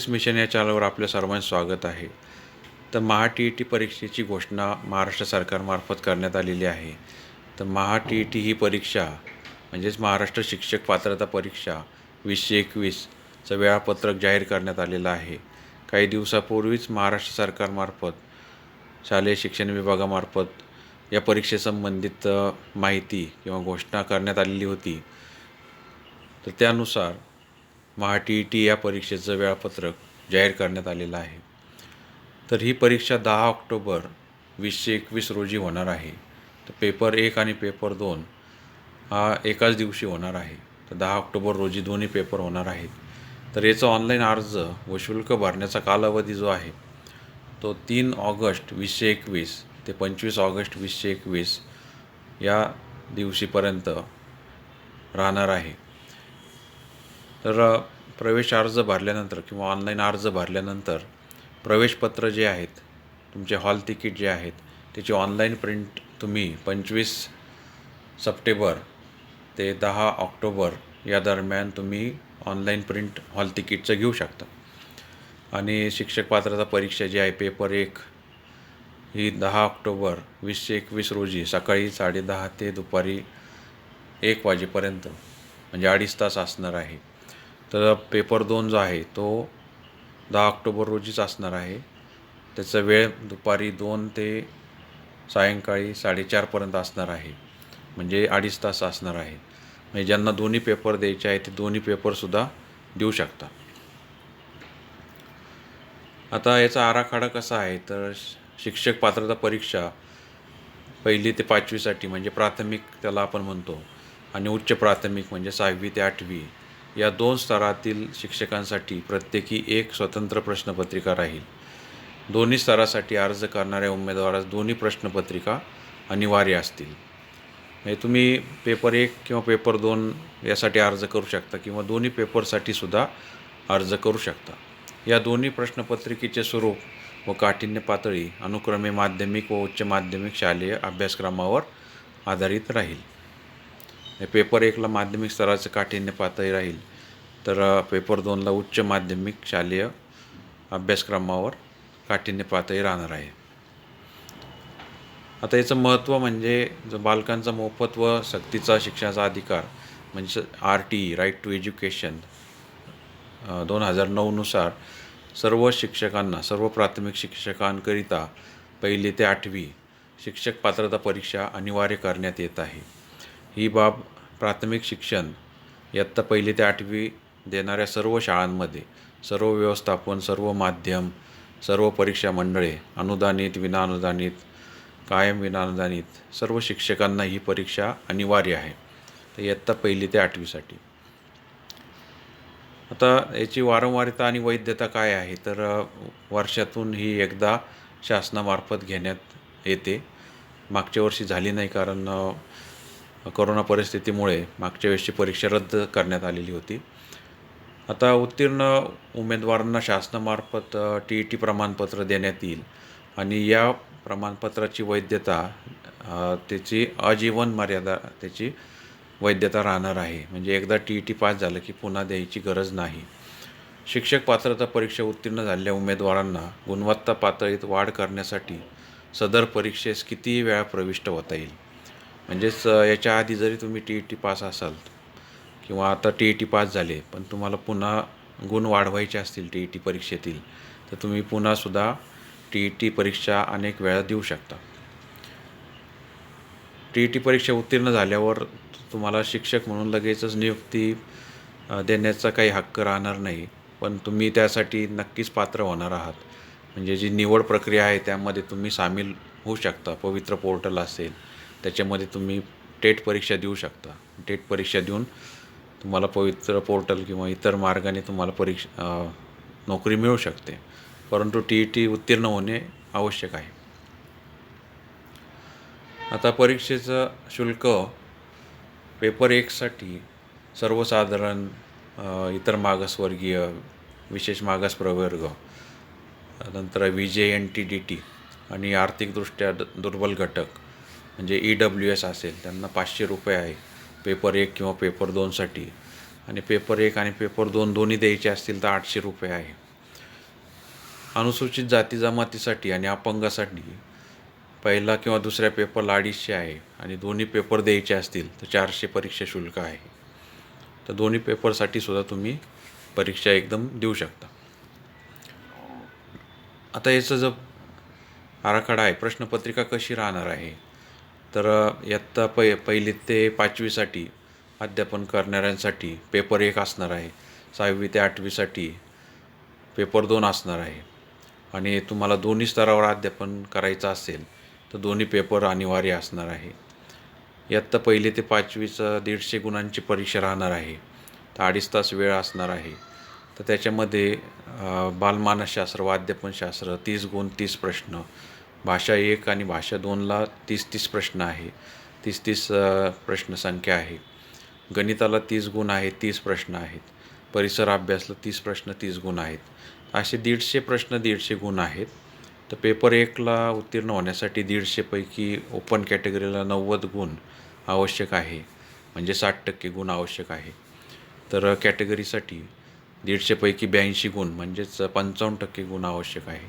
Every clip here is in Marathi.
मिशन या चॅनलवर आपल्या सर्वांचे स्वागत आहे. तर महा-टी-ई-टी परीक्षेची घोषणा महाराष्ट्र सरकारमार्फत करण्यात आलेली आहे. तर महा-टी-ई-टी ही परीक्षा म्हणजेच महाराष्ट्र शिक्षक पात्रता परीक्षा 2021चं वेळापत्रक जाहीर करण्यात आलेलं आहे. काही दिवसापूर्वीच महाराष्ट्र सरकारमार्फत शालेय शिक्षण विभागामार्फत या परीक्षेसंबंधित माहिती किंवा घोषणा करण्यात आलेली होती. तर त्यानुसार महा-टी-ई-टी या परीक्षेचं वेळापत्रक जाहीर करण्यात आलेलं आहे. तर ही परीक्षा 10 ऑक्टोबर 2021 रोजी होणार आहे. तर पेपर 1 आणि पेपर 2 हा एकाच दिवशी होणार आहे. तर 10 ऑक्टोबर रोजी दोन्ही पेपर होणार आहेत. तर याचा ऑनलाईन अर्ज व शुल्क भरण्याचा कालावधी जो आहे तो 3 ऑगस्ट 2021 ते 25 ऑगस्ट 2021 या दिवशीपर्यंत राहणार आहे. तर प्रवेश अर्ज भरल्यानंतर किंवा ऑनलाईन अर्ज भरल्यानंतर प्रवेशपत्र जे आहेत, तुमचे हॉल तिकीट जे आहेत त्याची ऑनलाईन प्रिंट तुम्ही 25 सप्टेंबर ते 10 ऑक्टोबर या दरम्यान तुम्ही ऑनलाईन प्रिंट हॉल तिकीटचं घेऊ शकता. आणि शिक्षक पात्रता परीक्षा जी आहे पेपर 1 ही 10 ऑक्टोबर 2021 रोजी सकाळी 10:30 ते दुपारी 1 वाजेपर्यंत म्हणजे 2.5 तास असणार आहे. तर पेपर 2 जो आहे तो 10 ऑक्टोबर रोजीच असणार आहे. त्याचा वेळ दुपारी 2 ते सायंकाळी 4:30पर्यंत असणार आहे, म्हणजे 2.5 तास असणार आहे. म्हणजे ज्यांना दोन्ही पेपर द्यायचे आहेत ते दोन्ही पेपरसुद्धा देऊ शकता. आता याचा आराखडा कसा आहे तर शिक्षक पात्रता परीक्षा 1ली ते 5वीसाठी म्हणजे प्राथमिक त्याला आपण म्हणतो आणि उच्च प्राथमिक म्हणजे 6वी ते 8वी या 2 स्तरातील शिक्षकांसाठी प्रत्येकी एक स्वतंत्र प्रश्नपत्रिका राहील. दोन्ही स्तरासाठी अर्ज करणाऱ्या उमेदवारास दोन्ही प्रश्नपत्रिका अनिवार्य असतील. म्हणजे तुम्ही पेपर 1 किंवा पेपर 2 यासाठी अर्ज करू शकता किंवा दोन्ही पेपरसाठीसुद्धा अर्ज करू शकता. या दोन्ही प्रश्नपत्रिकेचे स्वरूप व काठिण्य पातळी अनुक्रमे माध्यमिक व उच्च माध्यमिक शालेय अभ्यासक्रमावर आधारित राहील. पेपर 1ला माध्यमिक स्तराचं काठिण्य पातळी राहील, तर पेपर 2ला उच्च माध्यमिक शालेय अभ्यासक्रमावर काठिण्य पातळी राहणार आहे. आता याचं महत्त्व म्हणजे जो बालकांचा मोफत व सक्तीचा शिक्षणाचा अधिकार म्हणजे RTE राईट टू एज्युकेशन 2009नुसार सर्व शिक्षकांना, सर्व प्राथमिक शिक्षकांकरिता 1ली ते 8वी शिक्षक पात्रता परीक्षा अनिवार्य करण्यात येत आहे. ही बाब प्राथमिक शिक्षण इयत्ता 1ली ते 8वी देणाऱ्या सर्व शाळांमध्ये, सर्व व्यवस्थापन, सर्व माध्यम, सर्व परीक्षा मंडळे, अनुदानित, विनाअनुदानित, कायम विनाअनुदानित सर्व शिक्षकांना ही परीक्षा अनिवार्य आहे. तर इयत्ता 1ली ते 8वीसाठी. आता याची वारंवारता आणि वैधता काय आहे तर वर्षातून ही एकदा शासनामार्फत घेण्यात येते. मागच्या वर्षी झाली नाही कारण कोरोना परिस्थितीमुळे मागच्या वेळेसची परीक्षा रद्द करण्यात आलेली होती. आता उत्तीर्ण उमेदवारांना शासनामार्फत TET प्रमाणपत्र देण्यात येईल आणि या प्रमाणपत्राची वैधता त्याची आजीवन मर्यादा त्याची वैधता राहणार आहे. म्हणजे एकदा TET पास झालं की पुन्हा द्यायची गरज नाही. शिक्षक पात्रता परीक्षा उत्तीर्ण झालेल्या उमेदवारांना गुणवत्ता पातळीत वाढ करण्यासाठी सदर परीक्षेस कितीही वेळा प्रविष्ट होता येईल. म्हणजेच याच्या आधी जरी तुम्ही TET पास असाल किंवा आता TET पास झाले पण तुम्हाला पुन्हा गुण वाढवायचे असतील TET परीक्षेतील तर तुम्ही पुन्हासुद्धा TET परीक्षा अनेक वेळा देऊ शकता. TET परीक्षा उत्तीर्ण झाल्यावर तुम्हाला शिक्षक म्हणून लगेचच नियुक्ती देण्याचा काही हक्क राहणार नाही, पण तुम्ही त्यासाठी नक्कीच पात्र होणार आहात. म्हणजे जी निवड प्रक्रिया आहे त्यामध्ये तुम्ही सामील होऊ शकता. पवित्र पोर्टल असेल त्याच्यामध्ये तुम्ही टेट परीक्षा देऊ शकता. टेट परीक्षा देऊन तुम्हाला पवित्र पोर्टल किंवा इतर मार्गाने तुम्हाला नोकरी मिळू शकते, परंतु TET उत्तीर्ण होणे आवश्यक आहे. आता परीक्षेचं शुल्क पेपर 1साठी सर्वसाधारण, इतर मागासवर्गीय, विशेष मागास प्रवर्ग, नंतर VJNTDT आणि आर्थिकदृष्ट्या दुर्बल घटक म्हणजे EWS असेल त्यांना 500 रुपये आहे पेपर 1 किंवा पेपर 2साठी. आणि पेपर 1 आणि पेपर 2 दोन्ही द्यायचे असतील तर 800 रुपये आहे. अनुसूचित जाती जमातीसाठी आणि अपंगासाठी पहिला किंवा दुसऱ्या पेपरला 250 आहे आणि दोन्ही पेपर द्यायचे असतील तर 400 परीक्षा शुल्क आहे. तर दोन्ही पेपरसाठी सुद्धा तुम्ही परीक्षा एकदम देऊ शकता. आता याचा जो आराखडा आहे, प्रश्नपत्रिका कशी राहणार आहे, तर इयत्ता पहिली ते 5वीसाठी अध्यापन करणाऱ्यांसाठी पेपर 1 असणार आहे. 6वी ते 8वीसाठी पेपर 2 असणार आहे. आणि तुम्हाला दोन्ही स्तरावर अध्यापन करायचं असेल तर दोन्ही पेपर अनिवार्य असणार आहे. इयत्ता पहिली ते 5वीचं 150 गुणांची परीक्षा राहणार आहे. तर 2.5 तास वेळ असणार आहे. तर त्याच्यामध्ये बालमानसशास्त्र व अध्यापनशास्त्र 30 गुण 30 प्रश्न, भाषा 1 आणि भाषा 2ला 30-30 प्रश्न आहे, 30-30 प्रश्नसंख्या आहे. गणिताला 30 गुण आहेत, 30 प्रश्न आहेत. परिसर अभ्यासला 30 प्रश्न 30 गुण आहेत. असे 150 प्रश्न 150 गुण आहेत. तर पेपर 1ला उत्तीर्ण होण्यासाठी 150 पैकी ओपन कॅटेगरीला 90 गुण आवश्यक आहे, म्हणजे 60% गुण आवश्यक आहे. तर कॅटेगरीसाठी 150 पैकी 82 गुण म्हणजेच 55% गुण आवश्यक आहे.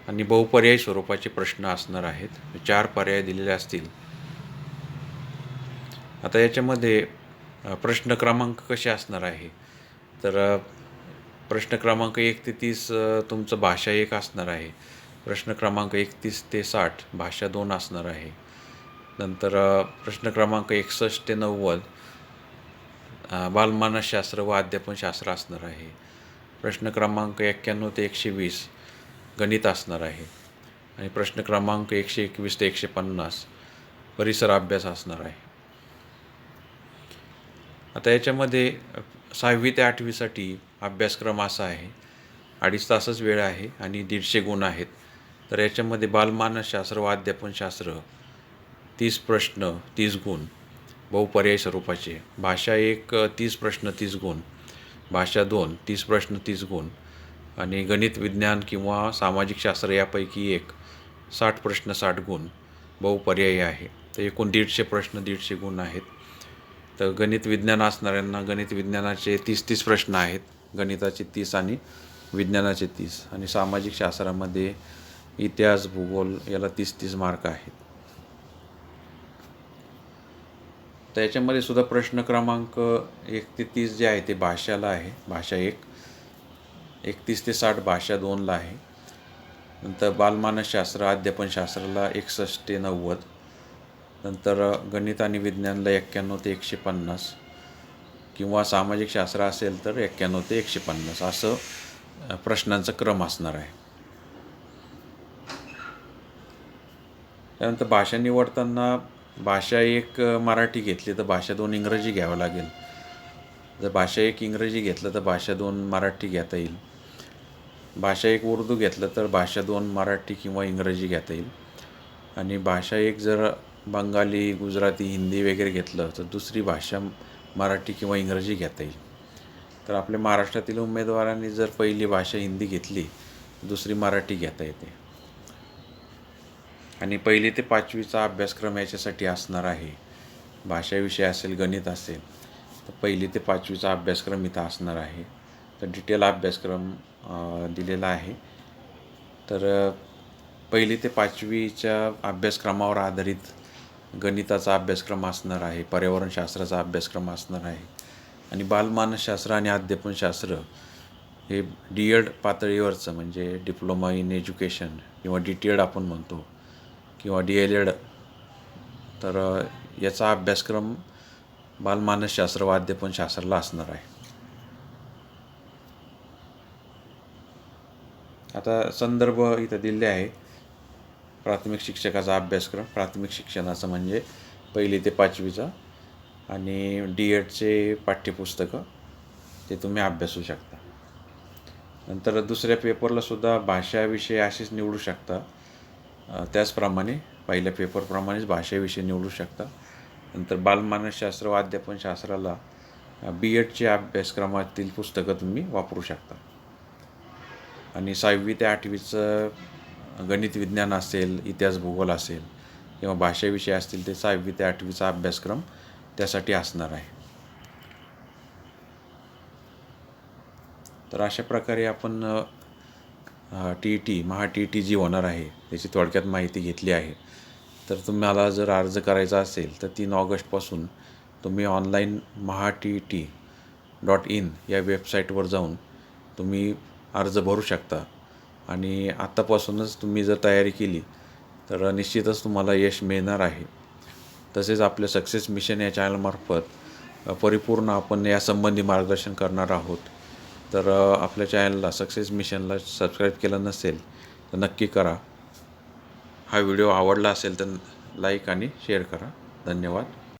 आणि बहुपर्यायी स्वरूपाचे प्रश्न असणार आहेत. 4 पर्याय दिलेले असतील. आता याच्यामध्ये प्रश्न क्रमांक कसे असणार आहे, तर प्रश्न क्रमांक 1 ते 30 तुमचं भाषा 1 असणार आहे. प्रश्न क्रमांक 31 ते 60 भाषा 2 असणार आहे. नंतर प्रश्न क्रमांक 61 ते 90 बालमानसशास्त्र व अध्यापनशास्त्र असणार आहे. प्रश्न क्रमांक 91 ते 120 गणित असणार आहे. आणि प्रश्न क्रमांक 121 ते 150 परिसर अभ्यास असणार आहे. आता याच्यामध्ये 6वी ते 8वीसाठी अभ्यासक्रम असा आहे, 2.5 तासच वेळ आहे आणि 150 गुण आहेत. तर याच्यामध्ये बालमानसशास्त्र व अध्यापनशास्त्र 30 प्रश्न 30 गुण बहुपर्यायी स्वरूपाचे, भाषा 1 30 प्रश्न 30 गुण, भाषा 2 30 प्रश्न 30 गुण आणि गणित विज्ञान किंवा सामाजिक शास्त्र यापैकी एक 60 प्रश्न 60 गुण बहुपर्यायी आहे. तर एकूण 150 प्रश्न 150 गुण आहेत. तर गणित विज्ञान असणाऱ्यांना गणित विज्ञानाचे 30-30 प्रश्न आहेत, गणिताचे 30 आणि विज्ञानाचे 30. आणि सामाजिक शास्त्रामध्ये इतिहास भूगोल याला 30-30 मार्क आहेत. तर याच्यामध्ये सुद्धा प्रश्न क्रमांक 1 ते 30 जे आहे ते भाषाला आहे, भाषा 1. 31 ते 60 भाषा 2ला आहे. नंतर बालमानसशास्त्र अध्यापनशास्त्राला 61 ते 90. नंतर गणित आणि विज्ञानला 91 ते 150 किंवा सामाजिक शास्त्र असेल तर 91 ते 150 असं प्रश्नांचा क्रम असणार आहे. त्यानंतर भाषा निवडताना भाषा 1 मराठी घेतली तर भाषा 2 इंग्रजी घ्यावं लागेल. जर भाषा 1 इंग्रजी घेतलं तर भाषा 2 मराठी घेता येईल. भाषा 1 उर्दू घेतलं तर भाषा 2 मराठी किंवा इंग्रजी घेता येईल. आणि भाषा 1 जर बंगाली, गुजराती, हिंदी वगैरे घेतलं तर दुसरी भाषा मराठी किंवा इंग्रजी घेता येईल. तर आपल्या महाराष्ट्रातील उमेदवारांनी जर पहिली भाषा हिंदी घेतली, दुसरी मराठी घेता येते. आणि 1ली ते 5वीचा अभ्यासक्रम याच्यासाठी असणार आहे. भाषा विषय असेल, गणित असेल तर 1ली ते 5वीचा अभ्यासक्रम इथं असणार आहे. तर डिटेल अभ्यासक्रम दिलेला आहे. तर 1ली ते 5वीच्या अभ्यासक्रमावर आधारित गणिताचा अभ्यासक्रम असणार आहे, पर्यावरणशास्त्राचा अभ्यासक्रम असणार आहे. आणि बालमानसशास्त्र आणि अध्यापनशास्त्र हे DED पातळीवरचं, म्हणजे डिप्लोमा इन एज्युकेशन किंवा DTED आपण म्हणतो किंवा DLED, तर याचा अभ्यासक्रम बालमानसशास्त्र व अध्यापनशास्त्राला असणार आहे. आता संदर्भ इथं दिले आहे. प्राथमिक शिक्षकाचा अभ्यासक्रम, प्राथमिक शिक्षणाचं म्हणजे 1ली ते 5वीचा, आणि DEDचे पाठ्यपुस्तकं ते तुम्ही अभ्यासू शकता. नंतर दुसऱ्या पेपरला सुद्धा भाषा विषय असेच निवडू शकता. त्याचप्रमाणे पहिल्या पेपरप्रमाणेच भाषा विषय निवडू शकता. नंतर बालमानसशास्त्र व अध्यापनशास्त्राला BEDचे अभ्यासक्रमातील पुस्तकं तुम्ही वापरू शकता. आणि 6वी ते 8वीचं गणित विज्ञान असेल, इतिहास भूगोल असेल किंवा भाषा विषय असतील ते 6वी ते 8वीचा अभ्यासक्रम त्यासाठी असणार आहे. तर अशा प्रकारे आपण TET महा TET जी होणार आहे त्याची थोडक्यात माहिती घेतली आहे. तर तुम्हाला जर अर्ज करायचा असेल तर 3 ऑगस्टपासून तुम्ही ऑनलाईन mahatet.in या वेबसाईटवर जाऊन तुम्ही अर्ज भरू शकता आणि आत्तापासूनच तुम्ही जर तयारी केली तर निश्चितच तुम्हाला यश मिळणार आहे. तसेच आपल्या सक्सेस मिशन या चॅनलमार्फत परिपूर्ण आपण यासंबंधी मार्गदर्शन करणार आहोत. तर आपल्या चॅनलला सक्सेस मिशनला सबस्क्राईब केलं नसेल तर नक्की करा. हा व्हिडिओ आवडला असेल तर लाईक आणि शेअर करा. धन्यवाद.